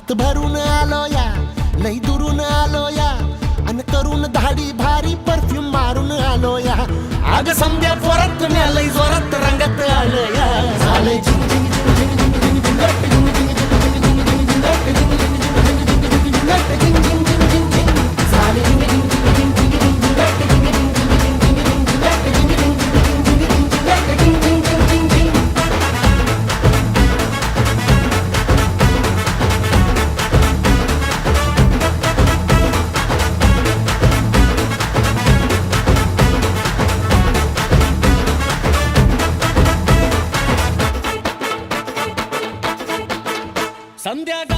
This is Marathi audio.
हात भरून आलो या, लई दुरून आलो या, अन करून धाडी भारी परफ्यूम मारून आलो या. अग समद्या पोरात म्या लई जोरात रंगात आलो या. झाले झिंग झिंग झिंग झिंग झिंग झिंग झिंग झिंग झिंग झिंग झिंग संध्या